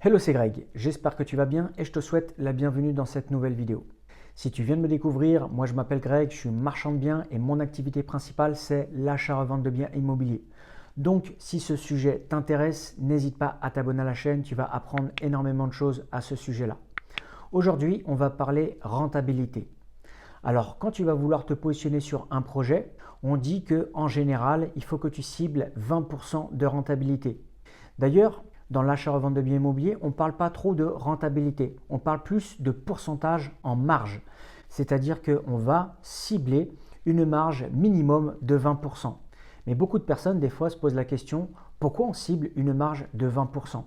Hello, c'est Greg, j'espère que tu vas bien et je te souhaite la bienvenue dans cette nouvelle vidéo. Si tu viens de me découvrir, moi je m'appelle Greg, je suis marchand de biens et mon activité principale c'est l'achat-revente de biens immobiliers. Donc si ce sujet t'intéresse, n'hésite pas à t'abonner à la chaîne, tu vas apprendre énormément de choses à ce sujet-là. Aujourd'hui, on va parler rentabilité. Alors quand tu vas vouloir te positionner sur un projet, on dit qu'en général, il faut que tu cibles 20% de rentabilité. D'ailleurs, dans l'achat-revente de biens immobiliers, on ne parle pas trop de rentabilité, on parle plus de pourcentage en marge. C'est-à-dire qu'on va cibler une marge minimum de 20%. Mais beaucoup de personnes, des fois, se posent la question, pourquoi on cible une marge de 20%?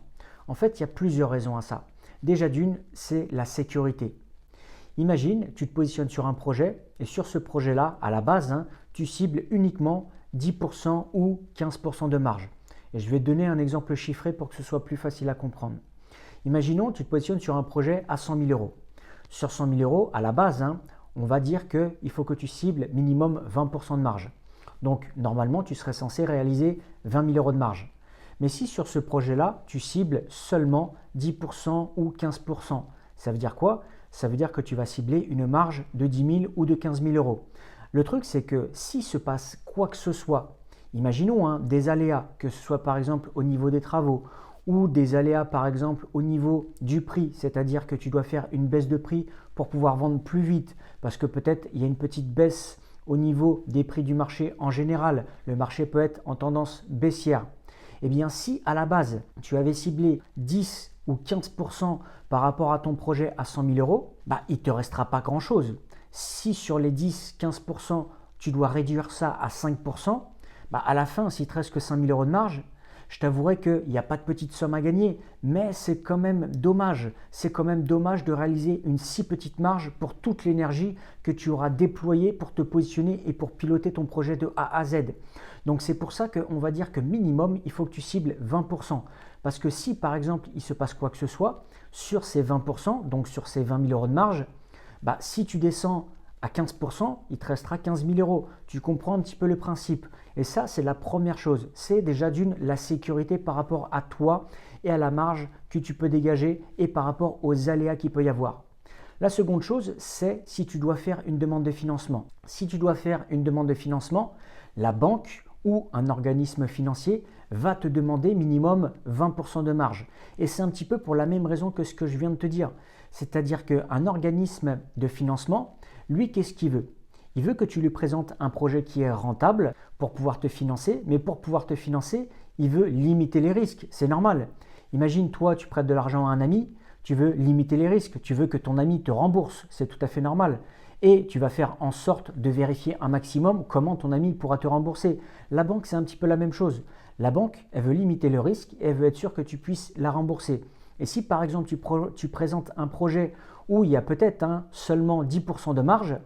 En fait, il y a plusieurs raisons à ça. Déjà d'une, c'est la sécurité. Imagine, tu te positionnes sur un projet et sur ce projet-là, à la base, tu cibles uniquement 10% ou 15% de marge. Et je vais te donner un exemple chiffré pour que ce soit plus facile à comprendre. Imaginons, tu te positionnes sur un projet à 100 000 euros. Sur 100 000 euros, à la base, on va dire qu'il faut que tu cibles minimum 20% de marge. Donc, normalement, tu serais censé réaliser 20 000 euros de marge. Mais si sur ce projet-là, tu cibles seulement 10% ou 15%, ça veut dire quoi? Ça veut dire que tu vas cibler une marge de 10 000 ou de 15 000 euros. Le truc, c'est que s'il se passe quoi que ce soit, imaginons des aléas, que ce soit par exemple au niveau des travaux ou des aléas par exemple au niveau du prix, c'est-à-dire que tu dois faire une baisse de prix pour pouvoir vendre plus vite parce que peut-être il y a une petite baisse au niveau des prix du marché en général, le marché peut être en tendance baissière. Eh bien si à la base tu avais ciblé 10 ou 15% par rapport à ton projet à 100 000 euros, il ne te restera pas grand-chose. Si sur les 10-15%, tu dois réduire ça à 5%, à la fin, s'il te reste que 5 000 euros de marge, je t'avouerai qu'il n'y a pas de petite somme à gagner, mais c'est quand même dommage. C'est quand même dommage de réaliser une si petite marge pour toute l'énergie que tu auras déployée pour te positionner et pour piloter ton projet de A à Z. Donc c'est pour ça qu'on va dire que minimum, il faut que tu cibles 20%. Parce que si par exemple, il se passe quoi que ce soit, sur ces 20%, donc sur ces 20 000 euros de marge, si tu descends à 15%, il te restera 15 000 euros. Tu comprends un petit peu le principe. Et ça, c'est la première chose. C'est déjà d'une, la sécurité par rapport à toi et à la marge que tu peux dégager et par rapport aux aléas qu'il peut y avoir. La seconde chose, c'est si tu dois faire une demande de financement. Si tu dois faire une demande de financement, la banque ou un organisme financier va te demander minimum 20% de marge. Et c'est un petit peu pour la même raison que ce que je viens de te dire. C'est-à-dire qu'un organisme de financement, lui, qu'est-ce qu'il veut? Il veut que tu lui présentes un projet qui est rentable pour pouvoir te financer, mais pour pouvoir te financer, il veut limiter les risques. C'est normal. Imagine, toi, tu prêtes de l'argent à un ami, tu veux limiter les risques, tu veux que ton ami te rembourse, c'est tout à fait normal. Et tu vas faire en sorte de vérifier un maximum comment ton ami pourra te rembourser. La banque, c'est un petit peu la même chose. La banque, elle veut limiter le risque et elle veut être sûre que tu puisses la rembourser. Et si par exemple tu présentes un projet où il y a peut-être seulement 10% de marge,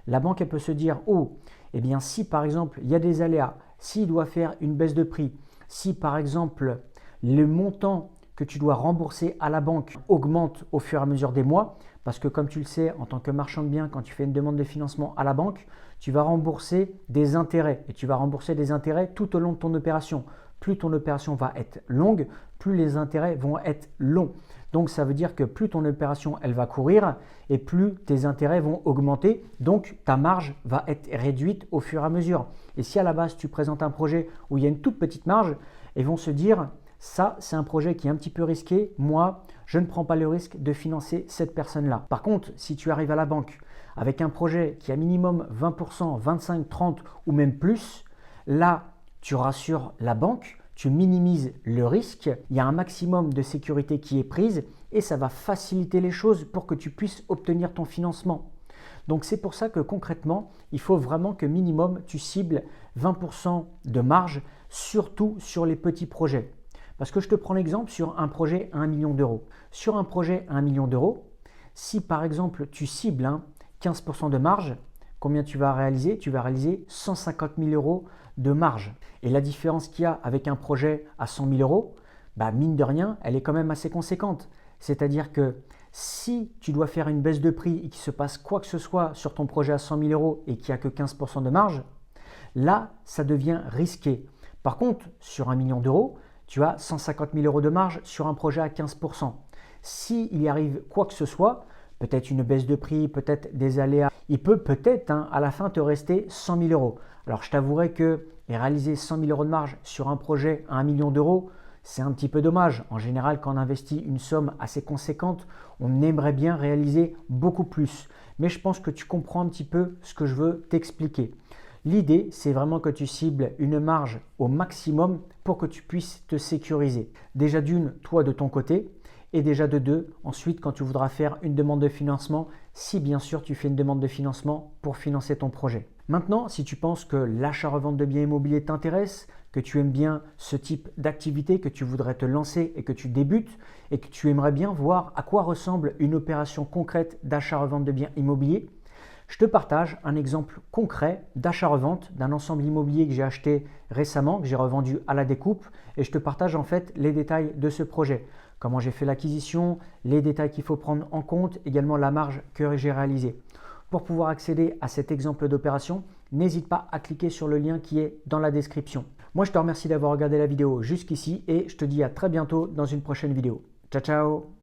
la banque elle peut se dire, oh, eh bien si par exemple il y a des aléas, s'il doit faire une baisse de prix, si par exemple le montant que tu dois rembourser à la banque augmente au fur et à mesure des mois, parce que comme tu le sais, en tant que marchand de biens, quand tu fais une demande de financement à la banque, tu vas rembourser des intérêts et tu vas rembourser des intérêts tout au long de ton opération. Plus ton opération va être longue, plus les intérêts vont être longs. Donc ça veut dire que plus ton opération elle va courir et plus tes intérêts vont augmenter, donc ta marge va être réduite au fur et à mesure. Et si à la base tu présentes un projet où il y a une toute petite marge, ils vont se dire ça c'est un projet qui est un petit peu risqué, moi je ne prends pas le risque de financer cette personne-là. Par contre, si tu arrives à la banque avec un projet qui a minimum 20%, 25, 30 ou même plus, là tu rassures la banque, tu minimises le risque, il y a un maximum de sécurité qui est prise et ça va faciliter les choses pour que tu puisses obtenir ton financement. Donc c'est pour ça que concrètement, il faut vraiment que minimum tu cibles 20% de marge, surtout sur les petits projets. Parce que je te prends l'exemple sur un projet à 1 million d'euros. Sur un projet à 1 million d'euros, si par exemple tu cibles 15% de marge, combien tu vas réaliser? Tu vas réaliser 150 000 euros de marge. Et la différence qu'il y a avec un projet à 100 000 euros, mine de rien, elle est quand même assez conséquente. C'est-à-dire que si tu dois faire une baisse de prix et qu'il se passe quoi que ce soit sur ton projet à 100 000 euros et qu'il n'y a que 15% de marge, là, ça devient risqué. Par contre, sur 1 million d'euros, tu as 150 000 euros de marge sur un projet à 15%. S'il y arrive quoi que ce soit, peut-être une baisse de prix, peut-être des aléas, il peut peut-être à la fin te rester 100 000 euros. Alors je t'avouerai que réaliser 100 000 euros de marge sur un projet à 1 million d'euros, c'est un petit peu dommage. En général, quand on investit une somme assez conséquente, on aimerait bien réaliser beaucoup plus. Mais je pense que tu comprends un petit peu ce que je veux t'expliquer. L'idée, c'est vraiment que tu cibles une marge au maximum pour que tu puisses te sécuriser. Déjà d'une, toi de ton côté, et déjà de deux, ensuite quand tu voudras faire une demande de financement, si bien sûr tu fais une demande de financement pour financer ton projet. Maintenant, si tu penses que l'achat-revente de biens immobiliers t'intéresse, que tu aimes bien ce type d'activité, que tu voudrais te lancer et que tu débutes et que tu aimerais bien voir à quoi ressemble une opération concrète d'achat-revente de biens immobiliers, je te partage un exemple concret d'achat-revente d'un ensemble immobilier que j'ai acheté récemment, que j'ai revendu à la découpe, et je te partage en fait les détails de ce projet. Comment j'ai fait l'acquisition, les détails qu'il faut prendre en compte, également la marge que j'ai réalisée. Pour pouvoir accéder à cet exemple d'opération, n'hésite pas à cliquer sur le lien qui est dans la description. Moi, je te remercie d'avoir regardé la vidéo jusqu'ici et je te dis à très bientôt dans une prochaine vidéo. Ciao, ciao!